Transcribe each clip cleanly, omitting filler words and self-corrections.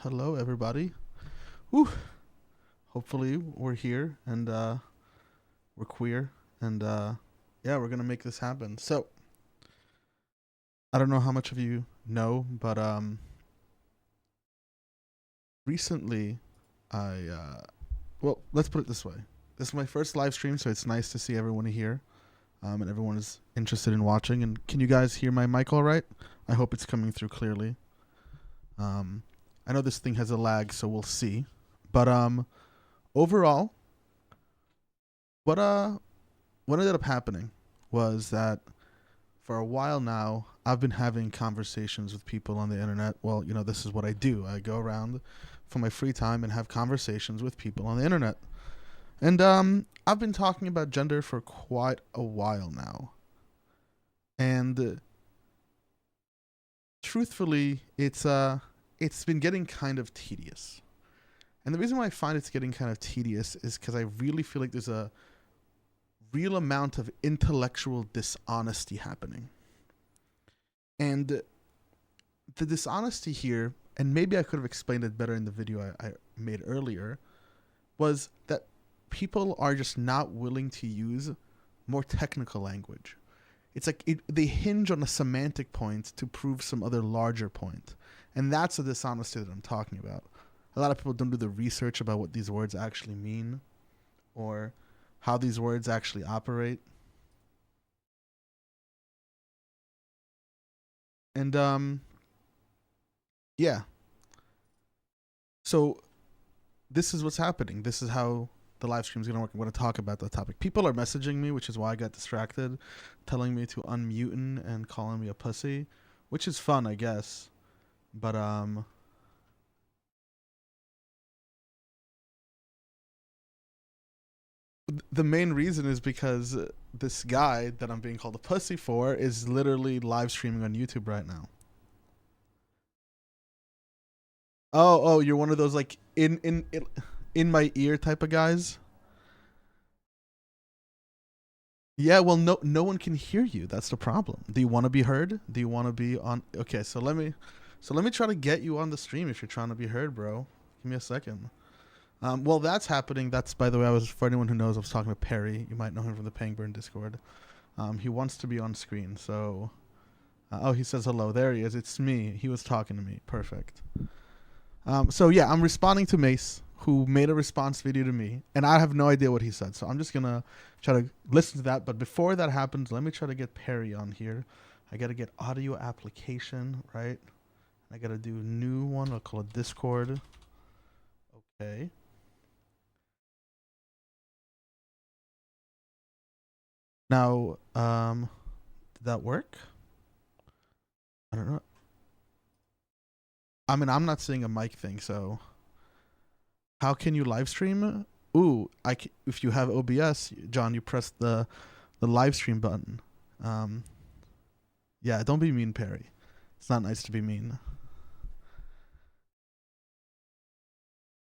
Hello, everybody. Whew. Hopefully, we're here and we're queer and yeah, we're gonna make this happen. So, I don't know how much of you know, but recently, well, let's put it this way. This is my first live stream, so it's nice to see everyone here, and everyone is interested in watching. And can you guys hear my mic all right? I hope it's coming through clearly. I know this thing has a lag, so we'll see. But overall, what ended up happening was that for a while now, I've been having conversations with people on the internet. Well, you know, this is what I do. I go around for my free time and have conversations with people on the internet. And I've been talking about gender for quite a while now. And truthfully, it's been getting kind of tedious. And the reason why I find it's getting kind of tedious is because I really feel like there's a real amount of intellectual dishonesty happening. And the dishonesty here, and maybe I could have explained it better in the video I made earlier, was that people are just not willing to use more technical language. It's like they hinge on a semantic point to prove some other larger point. And that's the dishonesty that I'm talking about. A lot of people don't do the research about what these words actually mean or how these words actually operate. And yeah. So this is what's happening. This is how the live stream is going to work. I'm going to talk about the topic. People are messaging me, which is why I got distracted, telling me to unmute and calling me a pussy, which is fun, I guess. But the main reason is because this guy that I'm being called a pussy for is literally live streaming on YouTube right now. Oh, you're one of those like in my ear type of guys. Yeah, well, no one can hear you. That's the problem. Do you want to be heard? Do you want to be on? Okay, so let me try to get you on the stream if you're trying to be heard, bro. Give me a second. Well, that's happening. That's, by the way, for anyone who knows, I was talking to Perry. You might know him from the Pangburn Discord. He wants to be on screen, so... oh, he says hello. There he is. It's me. He was talking to me. Perfect. So, yeah, I'm responding to Mace, who made a response video to me, and I have no idea what he said, so I'm just going to try to listen to that. But before that happens, let me try to get Perry on here. I got to get audio application, right? I got to do a new one. I'll call it Discord. Okay. Now, did that work? I don't know. I mean, I'm not seeing a mic thing, so how can you live stream? Ooh, if you have OBS, John, you press the live stream button. Yeah, don't be mean, Perry. It's not nice to be mean.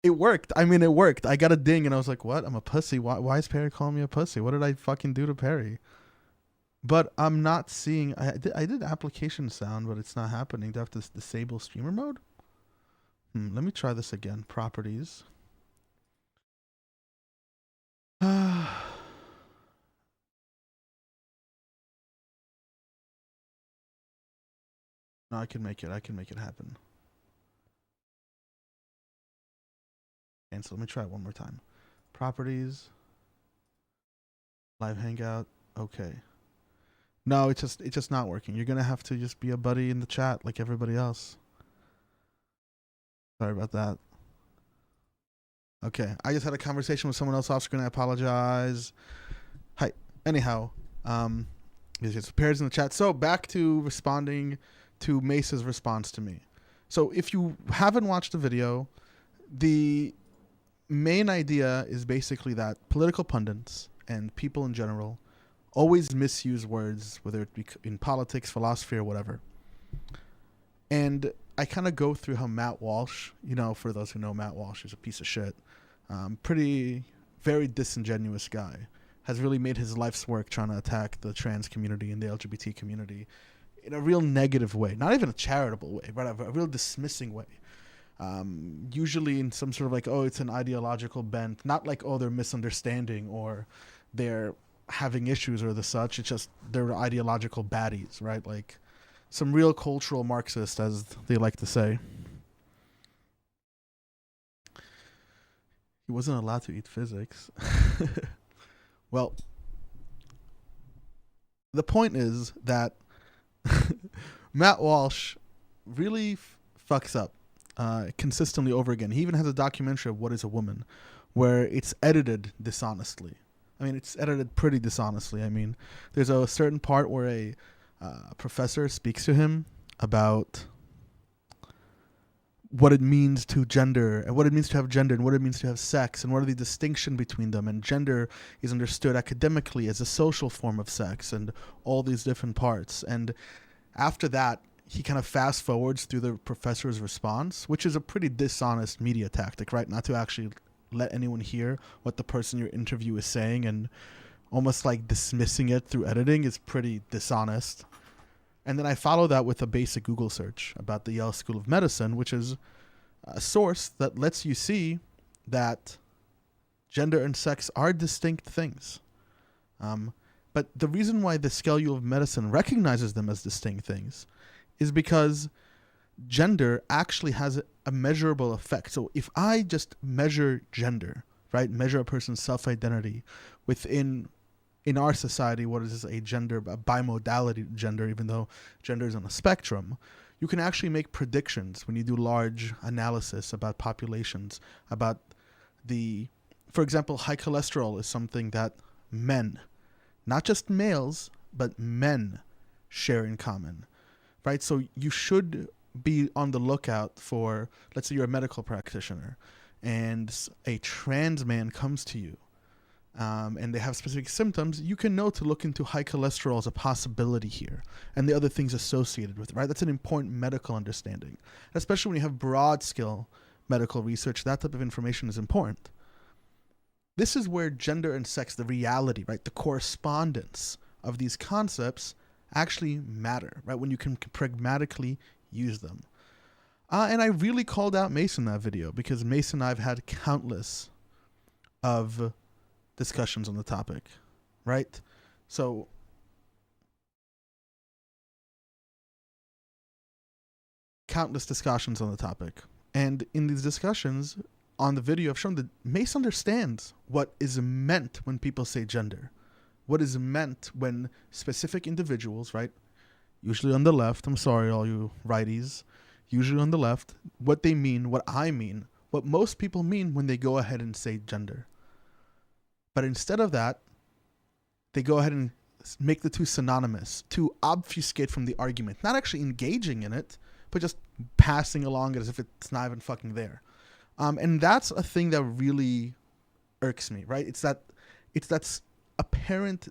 It worked. I mean, it worked. I got a ding, and I was like, what? I'm a pussy? Why is Perry calling me a pussy? What did I fucking do to Perry? But I'm not seeing... I did application sound, but it's not happening. Do I have to disable streamer mode? Let me try this again. Properties. No, I can make it. I can make it happen. Cancel. Let me try it one more time. Properties. Live hangout. Okay. No, it's just not working. You're gonna have to just be a buddy in the chat like everybody else. Sorry about that. Okay, I just had a conversation with someone else off screen. I apologize. Hi. Anyhow, there's just pairs in the chat. So back to responding to Mace's response to me. So if you haven't watched the video, the main idea is basically that political pundits and people in general always misuse words, whether it be in politics, philosophy, or whatever. And I kind of go through how Matt Walsh, you know, for those who know Matt Walsh, is a piece of shit. Very disingenuous guy. Has really made his life's work trying to attack the trans community and the LGBT community in a real negative way. Not even a charitable way, but a real dismissing way. Usually in some sort of like, oh, it's an ideological bent, not like, oh, they're misunderstanding or they're having issues or the such. It's just they're ideological baddies, right? Like some real cultural Marxist, as they like to say. He wasn't allowed to eat physics. Well, the point is that Matt Walsh really fucks up consistently over again. He even has a documentary of What is a Woman, where it's edited dishonestly. I mean, it's edited pretty dishonestly. I mean, there's a certain part where a professor speaks to him about what it means to gender and what it means to have gender and what it means to have sex and what are the distinction between them, and gender is understood academically as a social form of sex and all these different parts. And after that, he kind of fast forwards through the professor's response, which is a pretty dishonest media tactic, right? Not to actually let anyone hear what the person in your interview is saying, and almost like dismissing it through editing is pretty dishonest. And then I follow that with a basic Google search about the Yale School of Medicine, which is a source that lets you see that gender and sex are distinct things. But the reason why the School of Medicine recognizes them as distinct things is because gender actually has a measurable effect. So if I just measure gender, right, measure a person's self-identity within in our society, what is a gender, a bimodality gender, even though gender is on a spectrum, you can actually make predictions when you do large analysis about populations, about for example, high cholesterol is something that men, not just males, but men share in common, right? So you should be on the lookout for, let's say you're a medical practitioner and a trans man comes to you, and they have specific symptoms, you can know to look into high cholesterol as a possibility here and the other things associated with it, right? That's an important medical understanding. Especially when you have broad scale medical research, that type of information is important. This is where gender and sex, the reality, right, the correspondence of these concepts actually matter, right, when you can pragmatically use them. And I really called out Mace in that video because Mace and I have had countless of discussions on the topic, right? So countless discussions on the topic. And in these discussions on the video, I've shown that Mace understands what is meant when people say gender, what is meant when specific individuals, right, usually on the left, I'm sorry, all you righties, usually on the left, what they mean, what I mean, what most people mean when they go ahead and say gender. But instead of that, they go ahead and make the two synonymous to obfuscate from the argument, not actually engaging in it, but just passing along it as if it's not even fucking there. And that's a thing that really irks me, right? It's that apparent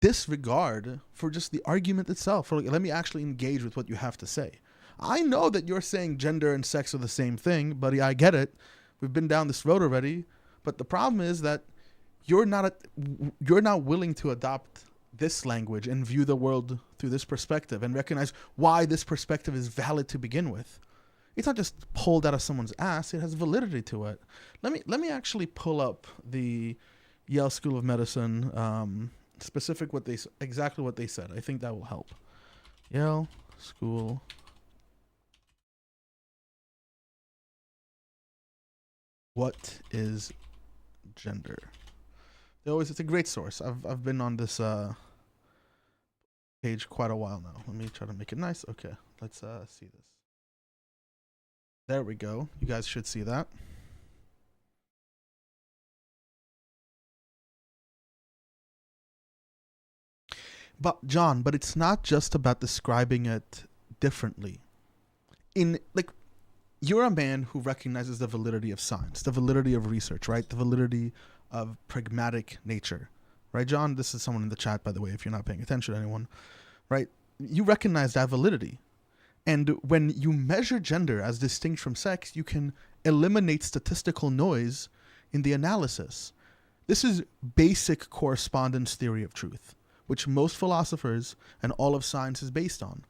disregard for just the argument itself. For like, let me actually engage with what you have to say. I know that you're saying gender and sex are the same thing, buddy. I get it. We've been down this road already, but the problem is that you're not willing to adopt this language and view the world through this perspective and recognize why this perspective is valid to begin with. It's not just pulled out of someone's ass; it has validity to it. Let me actually pull up the Yale School of Medicine exactly what they said. I think that will help. Yale School. What is gender? It's a great source. I've been on this page quite a while now. Let me try to make it nice. Okay, let's see this. There we go. You guys should see that. But John, it's not just about describing it differently. You're a man who recognizes the validity of science, the validity of research, right? The validity of pragmatic nature, right, John? This is someone in the chat, by the way, if you're not paying attention to anyone, right? You recognize that validity. And when you measure gender as distinct from sex, you can eliminate statistical noise in the analysis. This is basic correspondence theory of truth, which most philosophers and all of science is based on.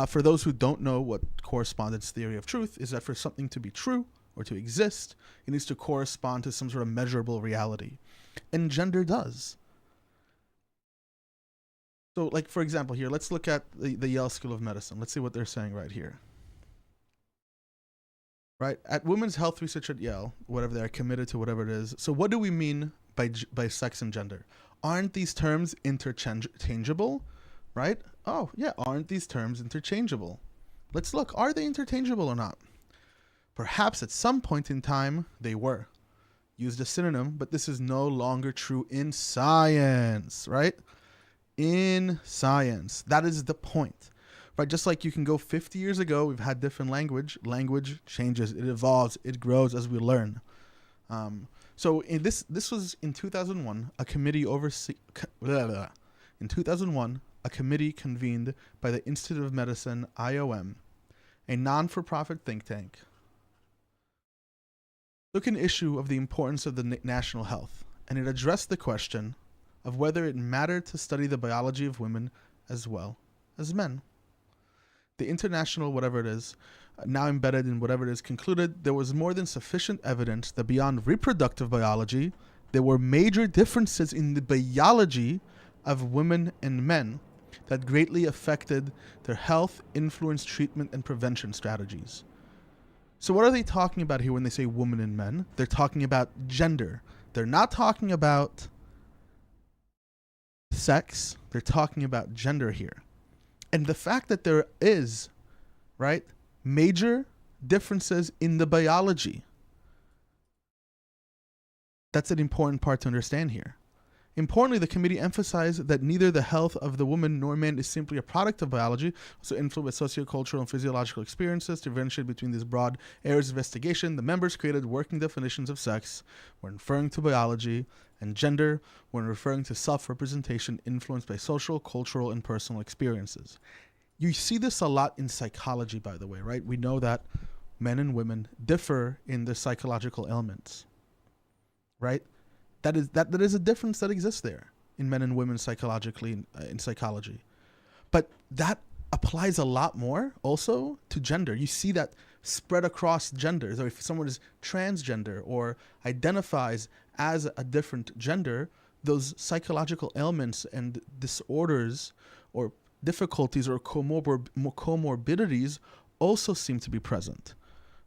For those who don't know what correspondence theory of truth is, that for something to be true or to exist, it needs to correspond to some sort of measurable reality. And gender does. So, like, for example, here, let's look at the Yale School of Medicine. Let's see what they're saying right here. Right? At Women's Health Research at Yale, whatever they are committed to, whatever it is. So what do we mean by sex and gender? Aren't these terms interchangeable? Right? Oh, yeah, aren't these terms interchangeable? Let's look. Are they interchangeable or not? Perhaps at some point in time, they were. Used a synonym, but this is no longer true in science, right? In science. That is the point. Right? Just like you can go 50 years ago, we've had different language. Language changes, it evolves, it grows as we learn. So this was in 2001, a committee in 2001, a committee convened by the Institute of Medicine, IOM, a non-for-profit think tank, took an issue of the importance of the national health, and it addressed the question of whether it mattered to study the biology of women as well as men. The international, whatever it is, now embedded in whatever it is, concluded there was more than sufficient evidence that beyond reproductive biology, there were major differences in the biology of women and men that greatly affected their health, influence, treatment, and prevention strategies. So what are they talking about here when they say women and men? They're talking about gender. They're not talking about sex. They're talking about gender here. And the fact that there is, right, major differences in the biology, that's an important part to understand here. Importantly, the committee emphasized that neither the health of the woman nor man is simply a product of biology, also influenced by sociocultural and physiological experiences. To differentiate between these broad areas of investigation, the members created working definitions of sex when referring to biology, and gender when referring to self-representation influenced by social, cultural, and personal experiences. You see this a lot in psychology, by the way, right? We know that men and women differ in their psychological ailments, right? That is a difference that exists there in men and women psychologically in psychology. But that applies a lot more also to gender. You see that spread across genders. Or if someone is transgender or identifies as a different gender, those psychological ailments and disorders or difficulties or comorbidities also seem to be present,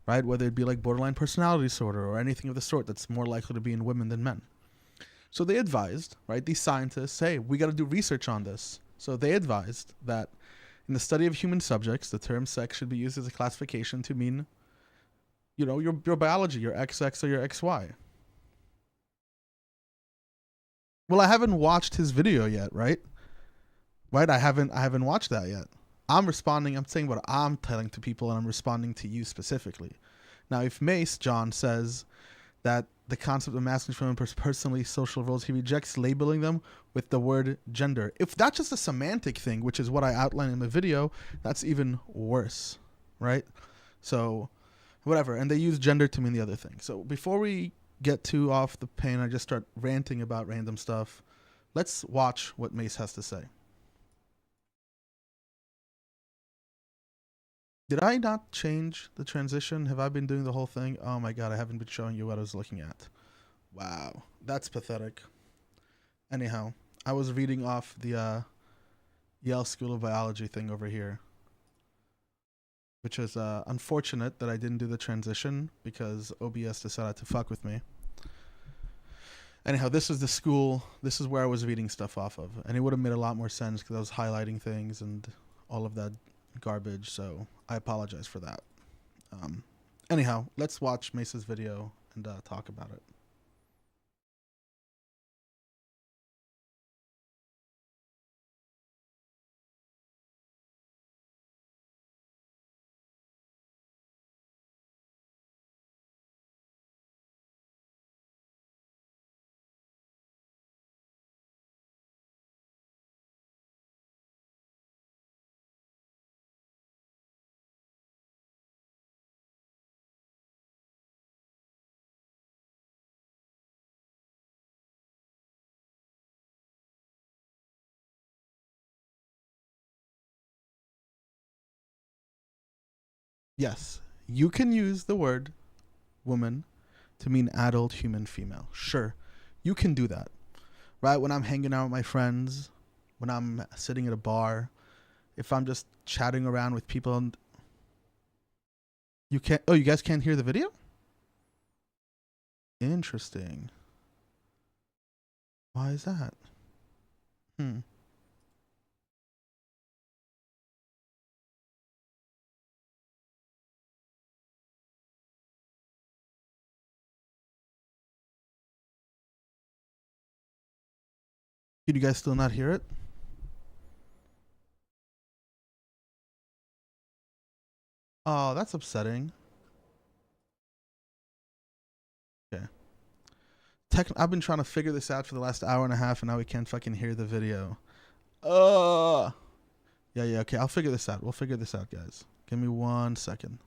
right? Whether it be like borderline personality disorder or anything of the sort that's more likely to be in women than men. So they advised, right, these scientists, hey, we got to do research on this. So they advised that in the study of human subjects, the term sex should be used as a classification to mean, you know, your biology, your XX or your XY. Well, I haven't watched his video yet, right? Right? I haven't watched that yet. I'm saying what I'm telling to people, and I'm responding to you specifically. Now, if Mace, John, says that the concept of masculine, feminine, personally social roles, he rejects labeling them with the word gender. If that's just a semantic thing, which is what I outlined in the video, that's even worse, right? So, whatever. And they use gender to mean the other thing. So before we get too off the pain, I just start ranting about random stuff. Let's watch what Mace has to say. Did I not change the transition? Have I been doing the whole thing? Oh my god, I haven't been showing you what I was looking at. Wow, that's pathetic. Anyhow, I was reading off the Yale School of Biology thing over here, which is unfortunate that I didn't do the transition because OBS decided to fuck with me. Anyhow, this is the school. This is where I was reading stuff off of, and it would have made a lot more sense because I was highlighting things and all of that garbage, so I apologize for that. Anyhow, let's watch Mace's video and talk about it. Yes, you can use the word woman to mean adult human female. Sure, you can do that. Right? When I'm hanging out with my friends, when I'm sitting at a bar, if I'm just chatting around with people and you can't, oh, you guys can't hear the video? Interesting. Why is that? Did you guys still not hear it? Oh, that's upsetting. Okay. I've been trying to figure this out for the last hour and a half, and now we can't fucking hear the video. Yeah, okay. I'll figure this out. We'll figure this out, guys. Give me 1 second.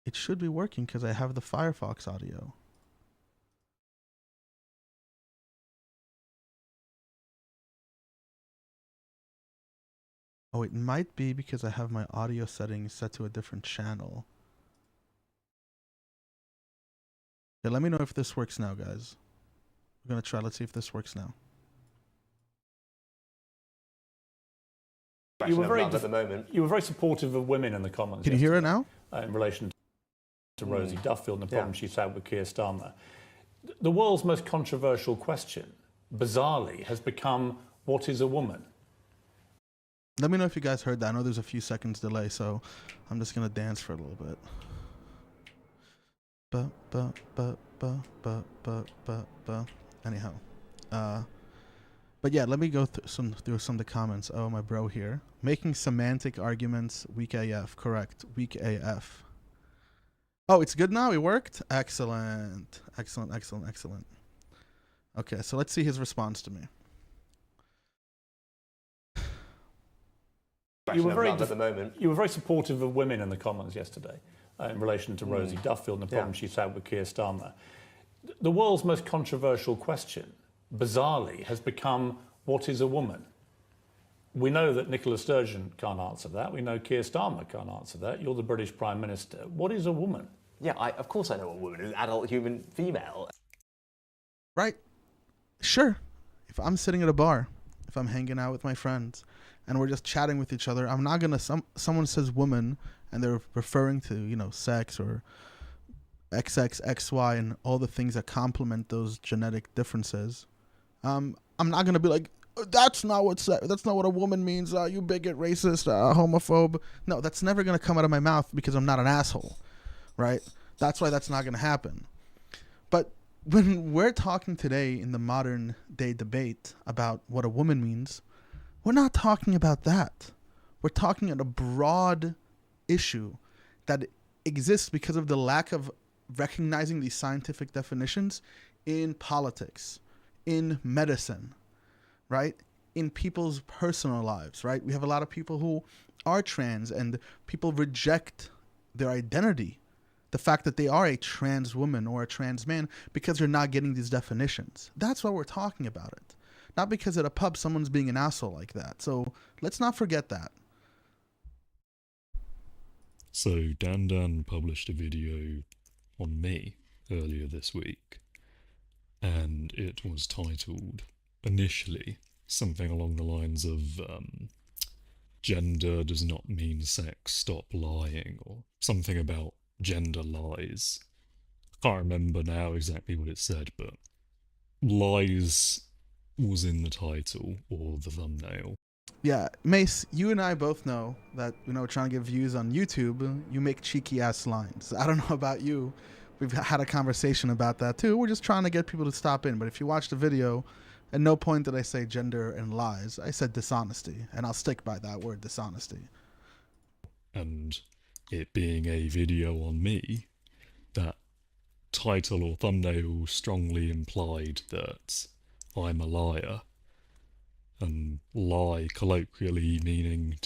It should be working because I have the Firefox audio. Oh, it might be because I have my audio settings set to a different channel. Yeah, let me know if this works now, guys. We're going to try. Let's see if this works now. You were very supportive of women in the Commons. Can you hear it now? In relation to Rosie Duffield and the problem she's had with Keir Starmer. The world's most controversial question, bizarrely, has become, what is a woman? Let me know if you guys heard that. I know there's a few seconds delay, so I'm just going to dance for a little bit. Anyhow. But yeah, let me go through some of the comments. Oh, my bro here. Making semantic arguments, weak AF. Correct. Weak AF. Oh, it's good now? It worked? Excellent. Excellent. Okay, so let's see his response to me. You were very supportive of women in the Commons yesterday in relation to Rosie Duffield and the problem she's had with Keir Starmer. The world's most controversial question, bizarrely, has become, what is a woman? We know that Nicola Sturgeon can't answer that. We know Keir Starmer can't answer that. You're the British Prime Minister. What is a woman? Yeah, of course I know what a woman is. Adult human female. Right. Sure. If I'm sitting at a bar, if I'm hanging out with my friends, and we're just chatting with each other, I'm not going to, someone says woman, and they're referring to, you know, sex or XX, XY, and all the things that complement those genetic differences. I'm not going to be like, that's not what a woman means. You bigot, racist, homophobe. No, that's never going to come out of my mouth because I'm not an asshole, right? That's why that's not going to happen. But when we're talking today in the modern day debate about what a woman means, we're not talking about that. We're talking about a broad issue that exists because of the lack of recognizing these scientific definitions in politics, in medicine, right? In people's personal lives, right? We have a lot of people who are trans and people reject their identity, the fact that they are a trans woman or a trans man, because they're not getting these definitions. That's why we're talking about it. Not because at a pub someone's being an asshole like that. So let's not forget that. So Dandan published a video on me earlier this week, and it was titled, initially, something along the lines of gender does not mean sex, stop lying, or something about gender lies. I can't remember now exactly what it said, but lies was in the title or the thumbnail. Yeah, Mace, you and I both know that, you know, trying to get views on YouTube, you make cheeky ass lines. I don't know about you. We've had a conversation about that too. We're just trying to get people to stop in. But if you watch the video, at no point did I say gender and lies. I said dishonesty, and I'll stick by that word, dishonesty. And it being a video on me, that title or thumbnail strongly implied that I'm a liar, and lie colloquially meaning...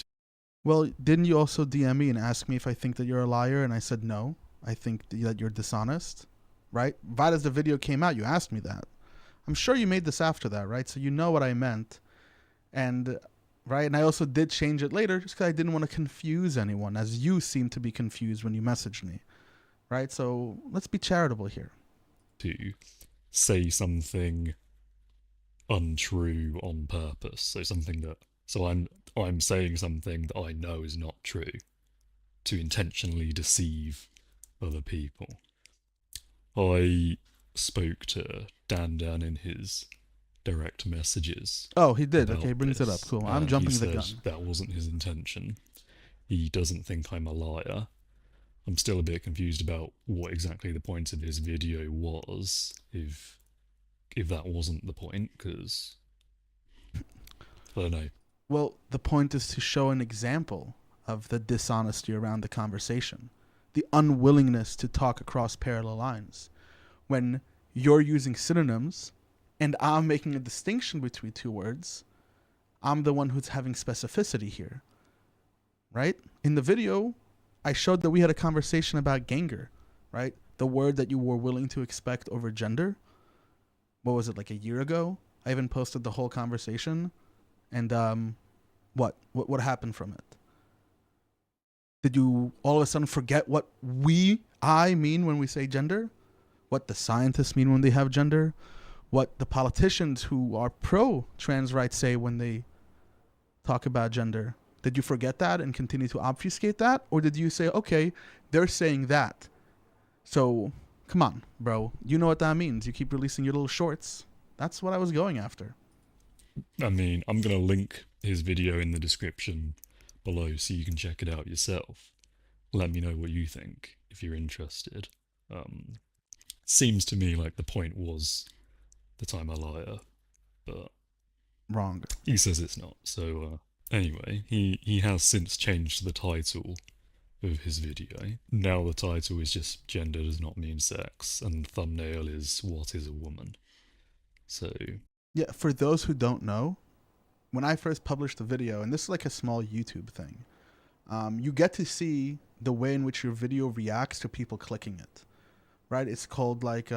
Well, didn't you also DM me and ask me if I think that you're a liar? And I said no, I think that you're dishonest, right? Right as the video came out, you asked me that. I'm sure you made this after that, right? So you know what I meant. And right? And I also did change it later just because I didn't want to confuse anyone, as you seem to be confused when you messaged me, right? So let's be charitable here. To say something untrue on purpose. So I'm saying something that I know is not true to intentionally deceive other people. I spoke to Dandan in his direct messages. Oh, he did. Okay, he brings it up. Cool. I'm jumping he the gun. says that wasn't his intention. He doesn't think I'm a liar. I'm still a bit confused about what exactly the point of his video was, if that wasn't the point, because I don't know. Well, the point is to show an example of the dishonesty around the conversation, the unwillingness to talk across parallel lines. When you're using synonyms and I'm making a distinction between two words, I'm the one who's having specificity here, right? In the video, I showed that we had a conversation about ganger, right? The word that you were willing to expect over gender. What was it, like a year ago? I even posted the whole conversation. And what happened from it? Did you all of a sudden forget what I mean when we say gender? What the scientists mean when they have gender? What the politicians who are pro-trans rights say when they talk about gender? Did you forget that and continue to obfuscate that? Or did you say, okay, they're saying that, so come on, bro. You know what that means. You keep releasing your little shorts. That's what I was going after. I mean, I'm going to link his video in the description below so you can check it out yourself. Let me know what you think if you're interested. Seems to me like the point was that I'm a liar, but wrong. He says it's not. So anyway, he has since changed the title of his video. Now the title is just "Gender Does Not Mean Sex," and the thumbnail is "What is a Woman?" So yeah, for those who don't know, when I first published the video, and this is like a small YouTube thing, you get to see the way in which your video reacts to people clicking it, right? It's called like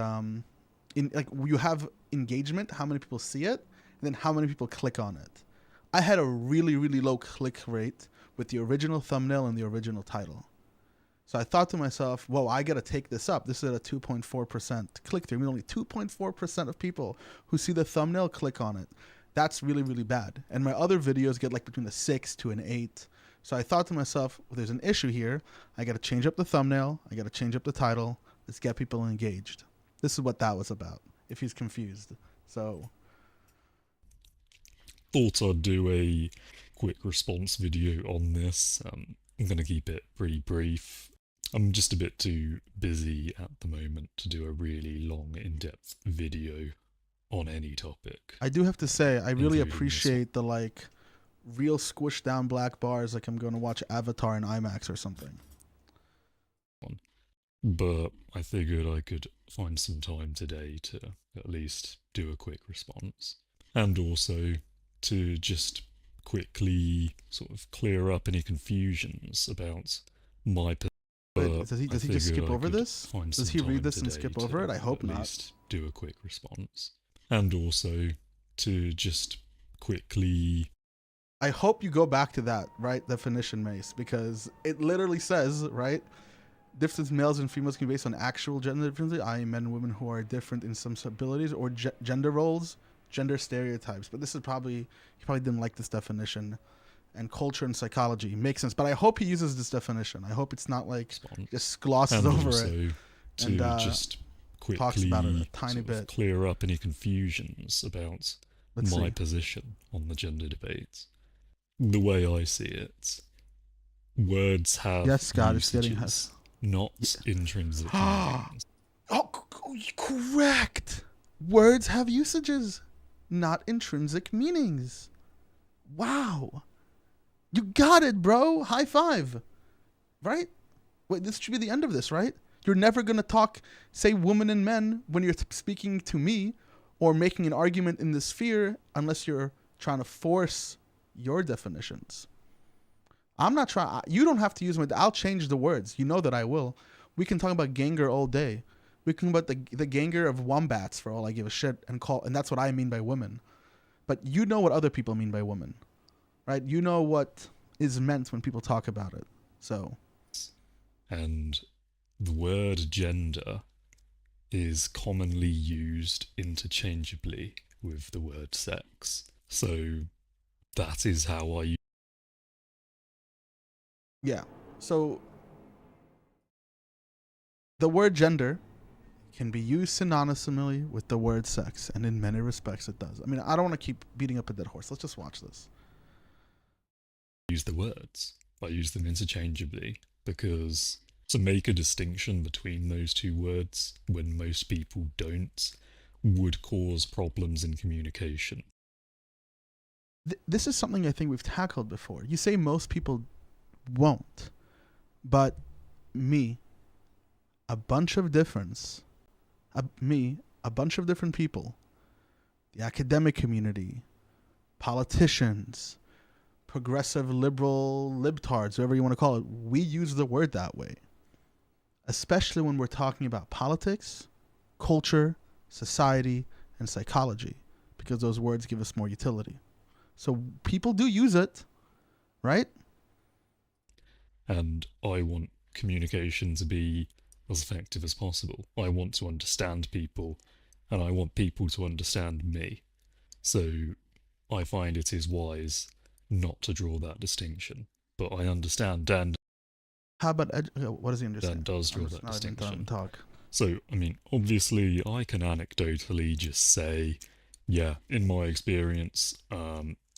you have engagement, how many people see it, and then how many people click on it. I had a really, really low click rate with the original thumbnail and the original title. So I thought to myself, whoa, I got to take this up. This is at a 2.4% click-through. I mean, only 2.4% of people who see the thumbnail click on it. That's really, really bad. And my other videos get like between a 6 to an 8. So I thought to myself, well, there's an issue here. I got to change up the thumbnail. I got to change up the title. Let's get people engaged. This is what that was about, if he's confused. So thought I'd do a quick response video on this. I'm going to keep it pretty brief. I'm just a bit too busy at the moment to do a really long, in-depth video on any topic. I do have to say, I really appreciate the like real squished down black bars, like I'm going to watch Avatar in IMAX or something. But I figured I could find some time today to at least do a quick response. And also to just quickly sort of clear up any confusions about my position. Wait, does he just skip over this? Does he read this and skip over it? I hope not. At least do a quick response. And also to just quickly... I hope you go back to that, right, definition, Mace, because it literally says, right, difference males and females can be based on actual gender differences, i.e. men and women who are different in some abilities, or gender roles, gender stereotypes. But this is probably, he probably didn't like this definition. And culture and psychology makes sense. But I hope he uses this definition. I hope it's not like just glosses over it. And just quickly talks about it a tiny bit. Clear up any confusions about my position on the gender debates. The way I see it, words have usages, not intrinsic meanings. Oh, correct. Words have usages, not intrinsic meanings. Wow. You got it, bro. High five. Right? Wait, this should be the end of this, right? You're never going to say women and men when you're speaking to me or making an argument in this sphere unless you're trying to force your definitions. I'm not trying. You don't have to use I'll change the words. You know that I will. We can talk about ganger all day. We can talk about the ganger of wombats for all I give a shit and that's what I mean by women. But you know what other people mean by women. right? You know what is meant when people talk about it. So, and the word gender is commonly used interchangeably with the word sex. So that is how I use. yeah. So the word gender can be used synonymously with the word sex, and in many respects it does. I mean, I don't want to keep beating up a dead horse. Let's just watch this. Use the words. I use them interchangeably because to make a distinction between those two words when most people don't would cause problems in communication. This is something I think we've tackled before. You say most people won't, but a bunch of different people, the academic community, politicians, progressive liberal libtards, whatever you want to call it, we use the word that way. Especially when we're talking about politics, culture, society, and psychology, because those words give us more utility. So people do use it, right? And I want communication to be as effective as possible. I want to understand people, and I want people to understand me. So I find it is wise not to draw that distinction. But I understand Dan. How about what does he understand? Dan does draw that distinction. Talk. So, I mean, obviously, I can anecdotally just say, yeah, in my experience,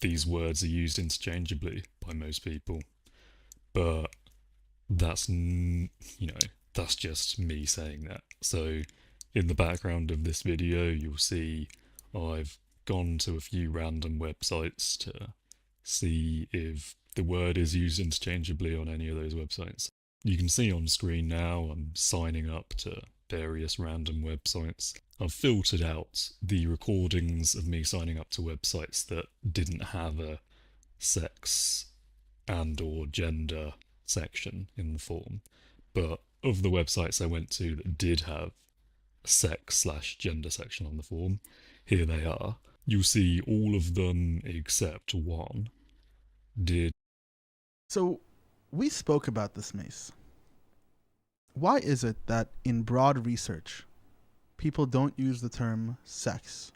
these words are used interchangeably by most people. But that's, that's just me saying that. So, in the background of this video, you'll see I've gone to a few random websites to see if the word is used interchangeably on any of those websites. You can see on screen now I'm signing up to various random websites. I've filtered out the recordings of me signing up to websites that didn't have a sex and or gender section in the form. But of the websites I went to that did have a sex/gender section on the form, here they are. You'll see all of them except one did. So we spoke about this, Mace. Why is it that in broad research, people don't use the term sex,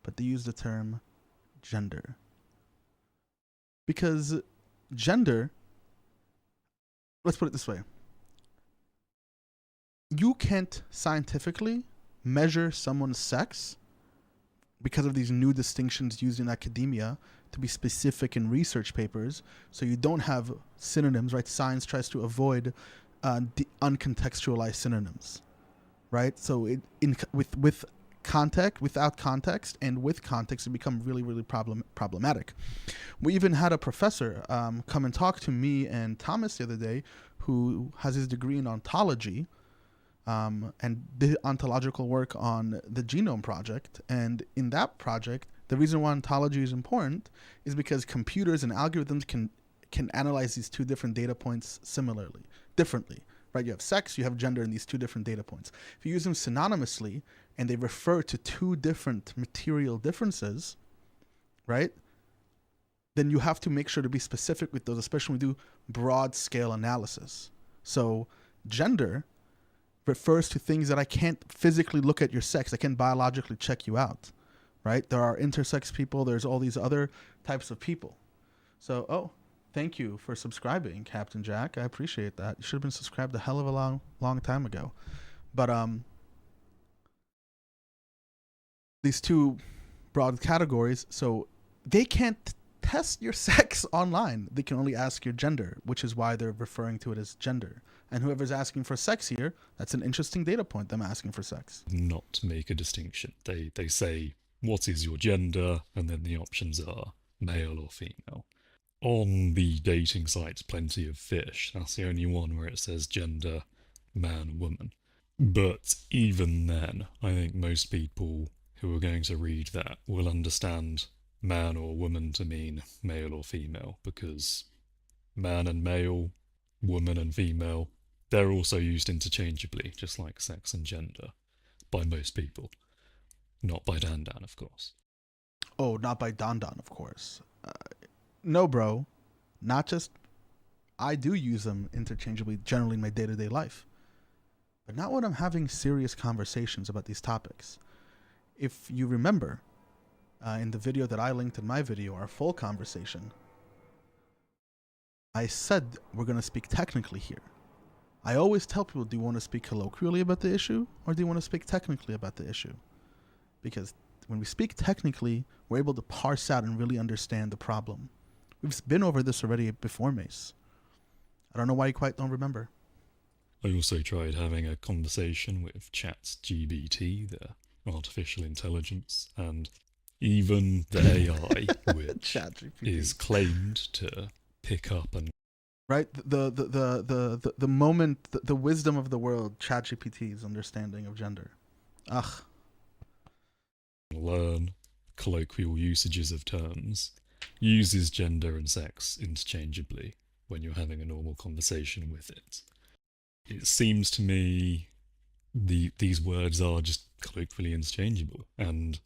but they use the term gender? Because gender, let's put it this way. You can't scientifically measure someone's sex because of these new distinctions used in academia to be specific in research papers, so you don't have synonyms, right? Science tries to avoid the uncontextualized synonyms, right? So with context, without context, and with context, it become really, really problematic. We even had a professor come and talk to me and Thomas the other day, who has his degree in ontology, and did ontological work on the Genome Project. And in that project, the reason why ontology is important is because computers and algorithms can analyze these two different data points differently, right? You have sex, you have gender in these two different data points. If you use them synonymously and they refer to two different material differences, right? Then you have to make sure to be specific with those, especially when we do broad scale analysis. So gender refers to things that I can't physically look at your sex. I can't biologically check you out, right? There are intersex people. There's all these other types of people. So, thank you for subscribing, Captain Jack. I appreciate that. You should have been subscribed a hell of a long time ago. But these two broad categories, so they can't test your sex online. They can only ask your gender, which is why they're referring to it as gender. And whoever's asking for sex here, that's an interesting data point, them asking for sex. Not make a distinction. They say, what is your gender? And then the options are male or female. On the dating sites, Plenty of Fish, that's the only one where it says gender, man, woman. But even then, I think most people who are going to read that will understand man or woman to mean male or female, because man and male, woman and female, they're also used interchangeably, just like sex and gender, by most people. Not by Dandan, of course. Oh, not by Dandan, of course. No, bro. Not just, I do use them interchangeably generally in my day-to-day life, but not when I'm having serious conversations about these topics. If you remember, in the video that I linked in my video, our full conversation, I said we're going to speak technically here. I always tell people, do you want to speak colloquially about the issue, or do you want to speak technically about the issue? Because when we speak technically, we're able to parse out and really understand the problem. We've been over this already before, Mace. I don't know why you quite don't remember. I also tried having a conversation with ChatGPT, the artificial intelligence, and even the AI, which is claimed to pick up and right the moment, the wisdom of the world, ChatGPT's understanding of gender. Ugh. Learn colloquial usages of terms, uses gender and sex interchangeably when you're having a normal conversation with it. It seems to me these words are just colloquially interchangeable, and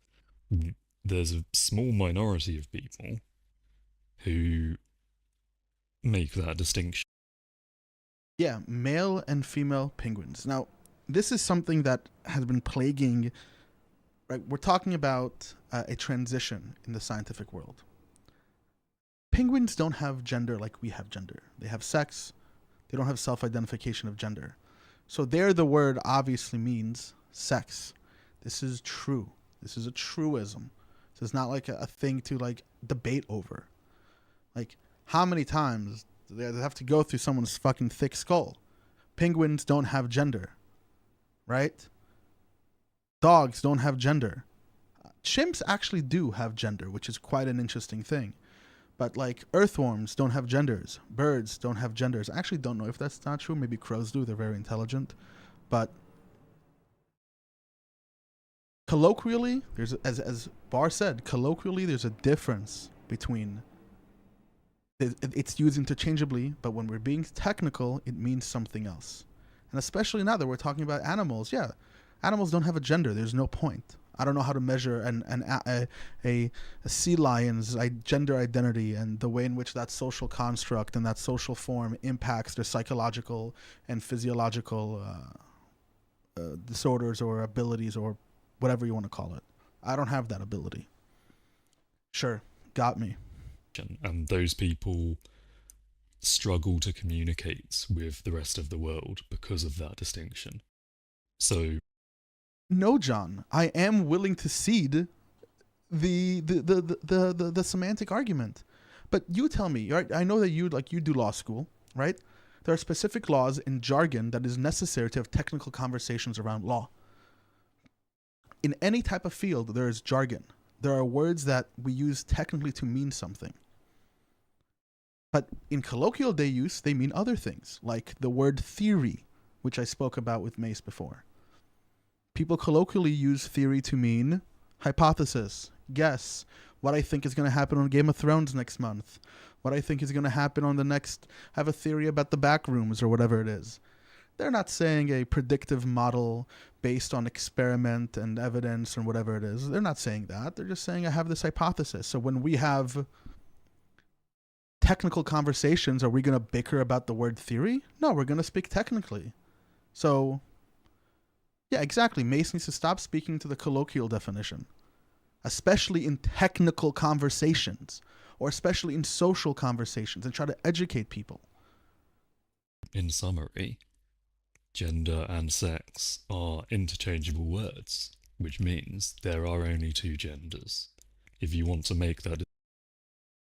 there's a small minority of people who make that distinction. Yeah, male and female penguins. Now, this is something that has been plaguing, right? We're talking about a transition in the scientific world. Penguins don't have gender like we have gender. They have sex. They don't have self-identification of gender. So there the word obviously means sex. This is true. This is a truism. This is not like a thing to like debate over. Like, how many times do they have to go through someone's fucking thick skull? Penguins don't have gender, right? Dogs don't have gender. Chimps actually do have gender, which is quite an interesting thing. But like earthworms don't have genders. Birds don't have genders. I actually don't know if that's not true. Maybe crows do. They're very intelligent. But colloquially, there's, as Bar said, colloquially there's a difference between, it's used interchangeably, but when we're being technical, it means something else. And especially now that we're talking about animals, yeah, animals don't have a gender. There's no point. I don't know how to measure a sea lion's gender identity and the way in which that social construct and that social form impacts their psychological and physiological disorders or abilities or whatever you want to call it. I don't have that ability. Sure, got me. And those people struggle to communicate with the rest of the world because of that distinction. So no, John, I am willing to cede the semantic argument. But you tell me, right? I know that you do law school, right? There are specific laws and jargon that is necessary to have technical conversations around law. In any type of field, there is jargon. There are words that we use technically to mean something. But in colloquial day use, they mean other things, like the word theory, which I spoke about with Mace before. People colloquially use theory to mean hypothesis, guess, what I think is going to happen on Game of Thrones next month, what I think is going to happen on the next, I have a theory about the back rooms or whatever it is. They're not saying a predictive model based on experiment and evidence or whatever it is. They're not saying that. They're just saying I have this hypothesis. So when we have technical conversations, are we going to bicker about the word theory? No, we're going to speak technically. So yeah, exactly. Mace needs to stop speaking to the colloquial definition, especially in technical conversations or especially in social conversations, and try to educate people. In summary, gender and sex are interchangeable words, which means there are only two genders. If you want to make that...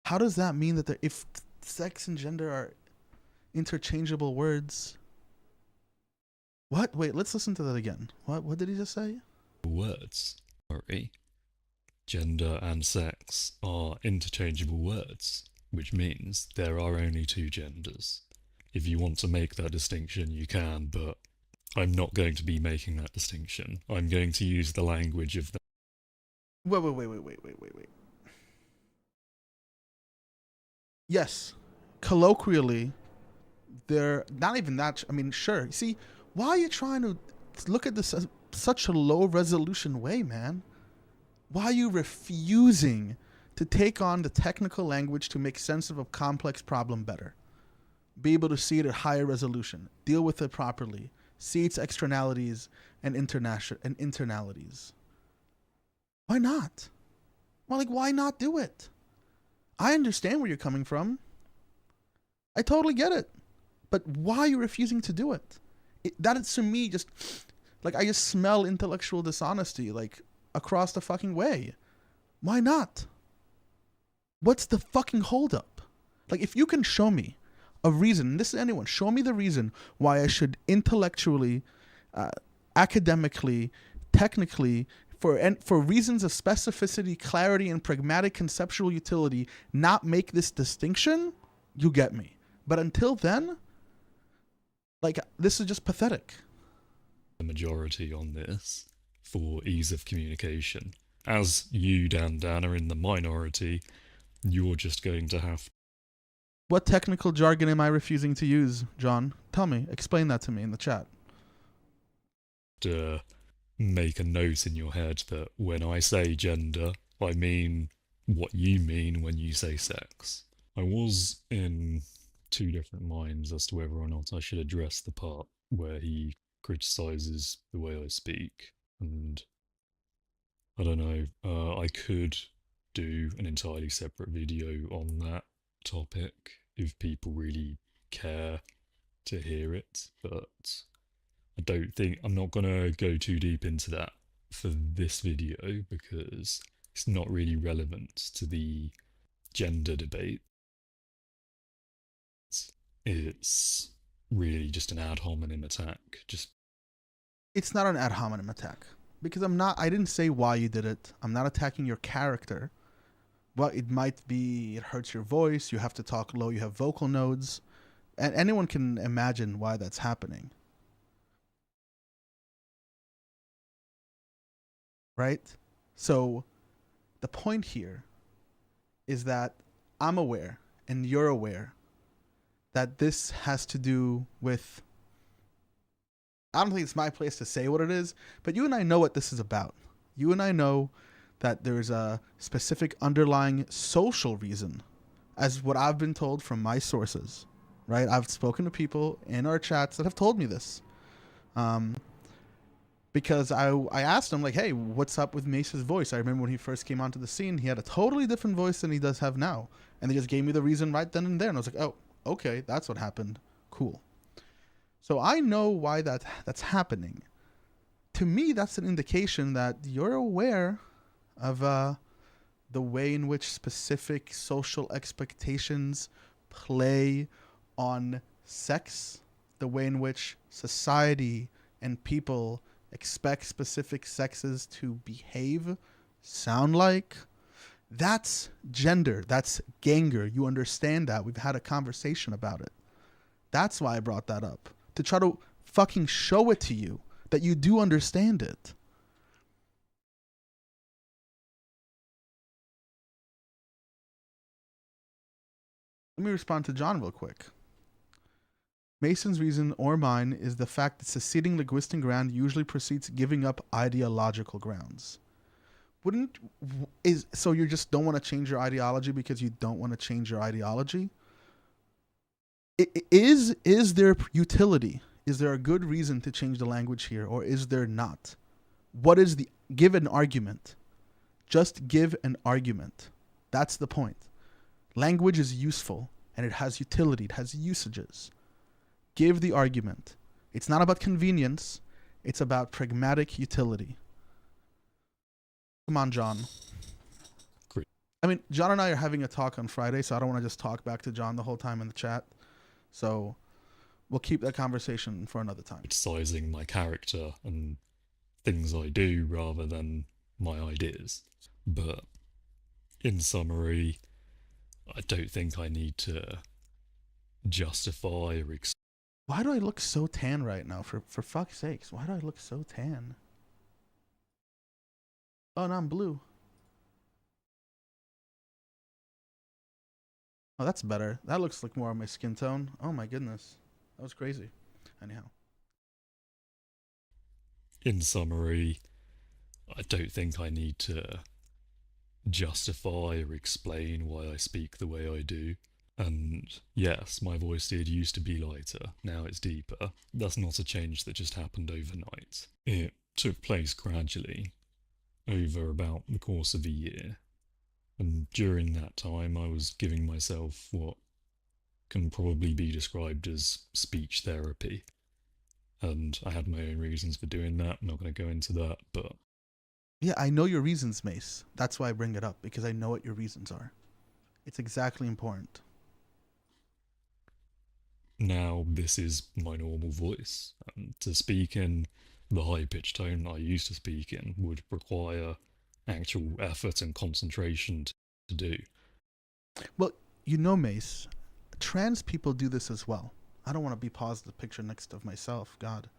How does that mean that if sex and gender are interchangeable words... What? Wait, let's listen to that again. What did he just say? Words. Sorry. Gender and sex are interchangeable words, which means there are only two genders. If you want to make that distinction, you can, but I'm not going to be making that distinction. I'm going to use the language of the... Wait. Yes, colloquially, they're not even that... I mean, sure. See... Why are you trying to look at this as such a low resolution way, man? Why are you refusing to take on the technical language to make sense of a complex problem better. Be able to see it at higher resolution, deal with it properly, see its externalities and internalities. Why not? Well, like, why not do it? I understand where you're coming from. I totally get it. But why are you refusing to do it? That is, to me, just, like, I just smell intellectual dishonesty, like, across the fucking way. Why not? What's the fucking holdup? Like, if you can show me a reason, this is anyone, show me the reason why I should intellectually, academically, technically, for reasons of specificity, clarity, and pragmatic conceptual utility, not make this distinction, you get me. But until then, like, this is just pathetic. The majority on this for ease of communication. As you, Dan, are in the minority, you're just going to have... What technical jargon am I refusing to use, John? Tell me. Explain that to me in the chat. To make a note in your head that when I say gender, I mean what you mean when you say sex. I was in two different minds as to whether or not I should address the part where he criticises the way I speak. And I don't know, I could do an entirely separate video on that topic if people really care to hear it, but I don't think, I'm not gonna go too deep into that for this video because it's not really relevant to the gender debate. It's really just an ad hominem attack. It's not an ad hominem attack because I didn't say why you did it. I'm not attacking your character. Well, it might be, it hurts your voice, you have to talk low, you have vocal nodes, and anyone can imagine why that's happening. Right? So the point here is that I'm aware, and you're aware, that this has to do with, I don't think it's my place to say what it is, but you and I know what this is about. You and I know that there's a specific underlying social reason, as what I've been told from my sources, right? I've spoken to people in our chats that have told me this. Because I asked him, like, hey, what's up with Mace's voice? I remember when he first came onto the scene, he had a totally different voice than he does have now. And they just gave me the reason right then and there. And I was like, oh, okay, that's what happened. Cool. So I know why that's happening. To me, that's an indication that you're aware of the way in which specific social expectations play on sex, the way in which society and people expect specific sexes to behave, sound like. That's gender. That's ganger. You understand that. We've had a conversation about it. That's why I brought that up. To try to fucking show it to you that you do understand it. Let me respond to John real quick. Mason's reason, or mine, is the fact that seceding linguistic ground usually precedes giving up ideological grounds. So you just don't want to change your ideology because you don't want to change your ideology? Is there utility? Is there a good reason to change the language here, or is there not? Give an argument. Just give an argument. That's the point. Language is useful, and it has utility, it has usages. Give the argument. It's not about convenience, it's about pragmatic utility. Come on, John. Great. I mean, John and I are having a talk on Friday, so I don't want to just talk back to John the whole time in the chat. So we'll keep that conversation for another time. Criticizing my character and things I do rather than my ideas. But in summary, I don't think I need to justify or why do I look so tan right now? For fuck's sakes, why do I look so tan? Oh, no, I'm blue. Oh, that's better. That looks like more of my skin tone. Oh my goodness. That was crazy. Anyhow. In summary, I don't think I need to justify or explain why I speak the way I do. And yes, my voice did used to be lighter, now it's deeper. That's not a change that just happened overnight. It took place gradually, over about the course of a year. And during that time, I was giving myself what can probably be described as speech therapy. And I had my own reasons for doing that. I'm not going to go into that, but... Yeah, I know your reasons, Mace. That's why I bring it up, because I know what your reasons are. It's exactly important. Now, this is my normal voice. To speak in the high-pitched tone I used to speak in would require actual effort and concentration to do. Well, you know, Mace, trans people do this as well. I don't want to be paused the picture next of myself. God.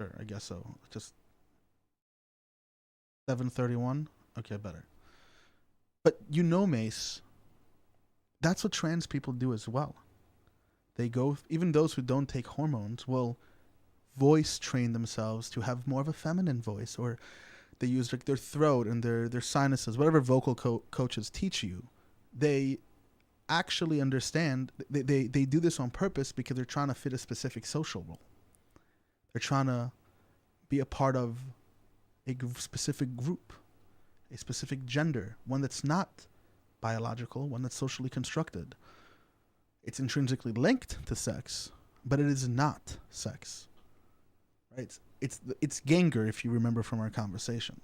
Sure, I guess so. Just 7:31. Okay, better. But you know, Mace, that's what trans people do as well. They go, even those who don't take hormones will voice train themselves to have more of a feminine voice, or they use like their throat and their sinuses, whatever vocal coaches teach you. They actually understand, they do this on purpose because they're trying to fit a specific social role. They're trying to be a part of a specific group, a specific gender, one that's not biological, one that's socially constructed. It's intrinsically linked to sex, but it is not sex. Right? It's Gengar, if you remember from our conversation.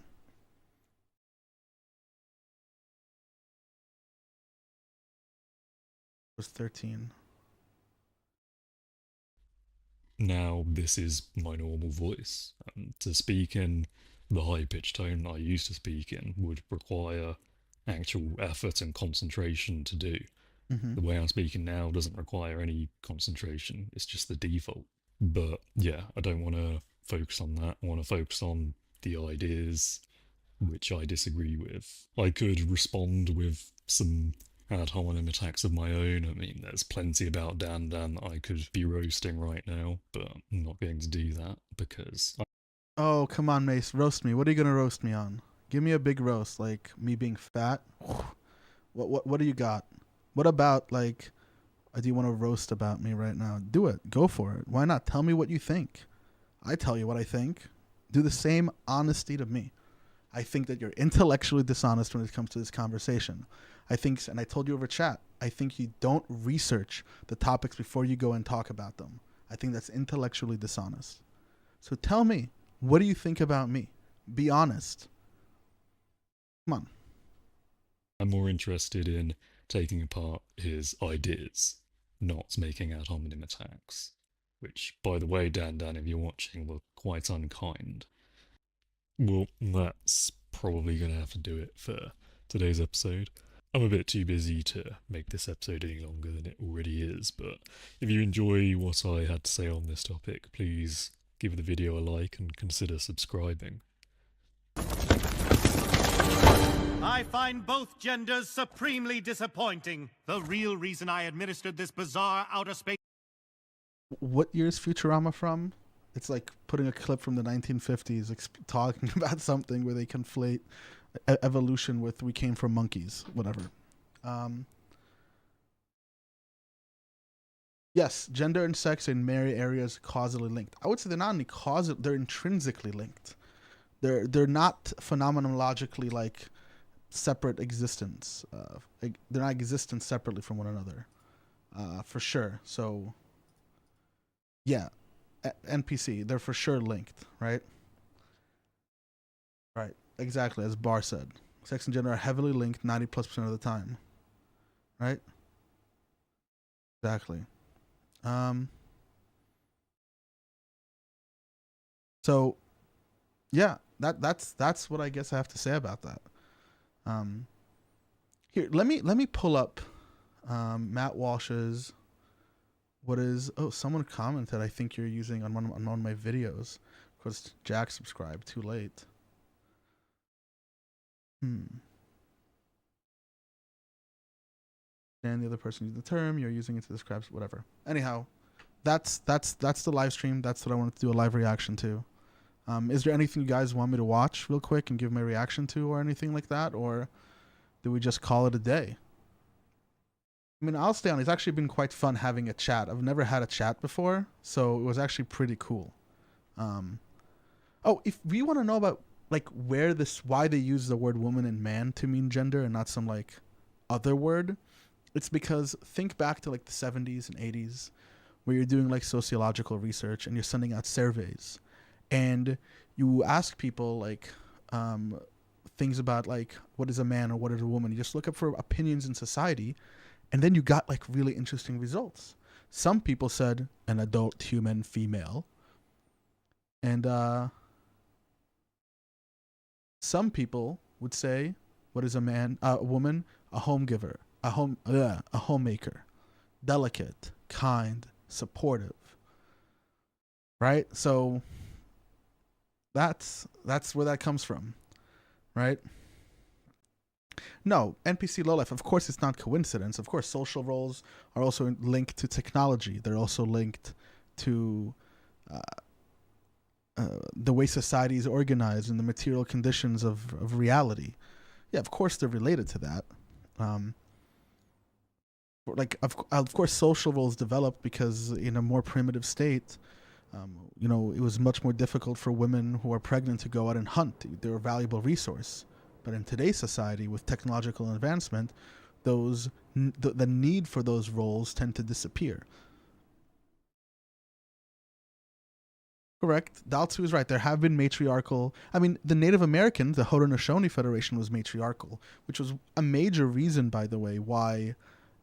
It was 13. Now, this is my normal voice. To speak in the high-pitched tone I used to speak in would require actual effort and concentration to do. Mm-hmm. The way I'm speaking now doesn't require any concentration. It's just the default. But yeah, I don't want to focus on that. I want to focus on the ideas which I disagree with. I could respond with some ad hominem attacks of my own. I mean, there's plenty about Dandan that I could be roasting right now, but I'm not going to do that because... Oh, come on, Mace. Roast me. What are you going to roast me on? Give me a big roast, like me being fat. What do you got? What about, like, do you want to roast about me right now? Do it. Go for it. Why not? Tell me what you think. I tell you what I think. Do the same honesty to me. I think that you're intellectually dishonest when it comes to this conversation. I think, and I told you over chat, I think you don't research the topics before you go and talk about them. I think that's intellectually dishonest. So tell me, what do you think about me? Be honest. Come on. I'm more interested in taking apart his ideas, not making ad hominem attacks. Which, by the way, Dandan, if you're watching, were quite unkind. Well, that's probably going to have to do it for today's episode. I'm a bit too busy to make this episode any longer than it already is, but if you enjoy what I had to say on this topic, please give the video a like and consider subscribing. I find both genders supremely disappointing. The real reason I administered this bizarre outer space... What year is Futurama from? It's like putting a clip from the 1950s talking about something where they conflate evolution with we came from monkeys, whatever. Yes, gender and sex in many areas causally linked. I would say they're not only causal, they're intrinsically linked. They're not phenomenologically like separate existence. They're not existent separately from one another, for sure. So, yeah, NPC, they're for sure linked, right? Right, exactly, as Barr said. Sex and gender are heavily linked 90+% of the time, right? Exactly. So, yeah, that's what I guess I have to say about that. Here, let me pull up Matt Walsh's. What is? Oh, someone commented. I think you're using on one of my videos. Of course, Jack subscribed too late. And the other person used the term. You're using it to describe whatever. Anyhow, that's the live stream. That's what I wanted to do a live reaction to. Is there anything you guys want me to watch real quick and give my reaction to or anything like that? Or do we just call it a day? I mean, I'll stay on. It's actually been quite fun having a chat. I've never had a chat before, so it was actually pretty cool. Oh, if we want to know about like why they use the word woman and man to mean gender and not some like other word, it's because think back to like the 70s and 80s where you're doing like sociological research and you're sending out surveys and you ask people like things about like what is a man or what is a woman. You just look up for opinions in society, and then you got like really interesting results. Some people said an adult human female, and some people would say what is a woman, a home giver, a homemaker, delicate, kind, supportive. Right? So that's where that comes from, right? No, NPC lowlife, of course it's not coincidence. Of course social roles are also linked to technology. They're also linked to the way society is organized and the material conditions of reality. Yeah, of course they're related to that. Of course social roles developed because in a more primitive state, it was much more difficult for women who are pregnant to go out and hunt. They're a valuable resource. But in today's society, with technological advancement, the need for those roles tend to disappear. Correct. Daltsu is right. There have been matriarchal... I mean, the Native Americans, the Haudenosaunee Federation, was matriarchal, which was a major reason, by the way, why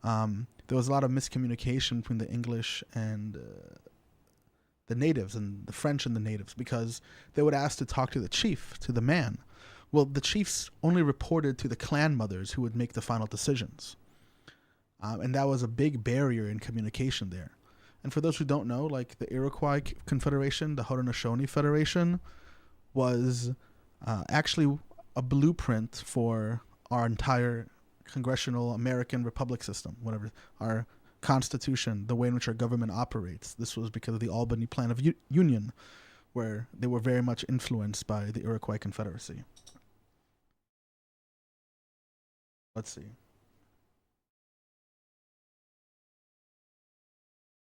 there was a lot of miscommunication between the English and the natives, and the French and the natives, because they would ask to talk to the chief, to the man. Well, the chiefs only reported to the clan mothers who would make the final decisions. And that was a big barrier in communication there. And for those who don't know, like the Iroquois Confederation, the Haudenosaunee Federation, was actually a blueprint for our entire congressional American republic system, whatever, our constitution, the way in which our government operates. This was because of the Albany Plan of Union, where they were very much influenced by the Iroquois Confederacy. Let's see.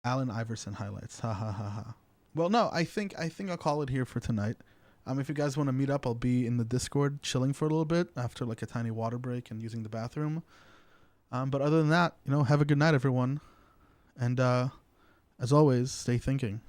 Allen Iverson highlights. Ha ha ha ha. Well, no, I think I'll call it here for tonight. If you guys want to meet up, I'll be in the Discord chilling for a little bit after like a tiny water break and using the bathroom. But other than that, have a good night, everyone. And as always, stay thinking.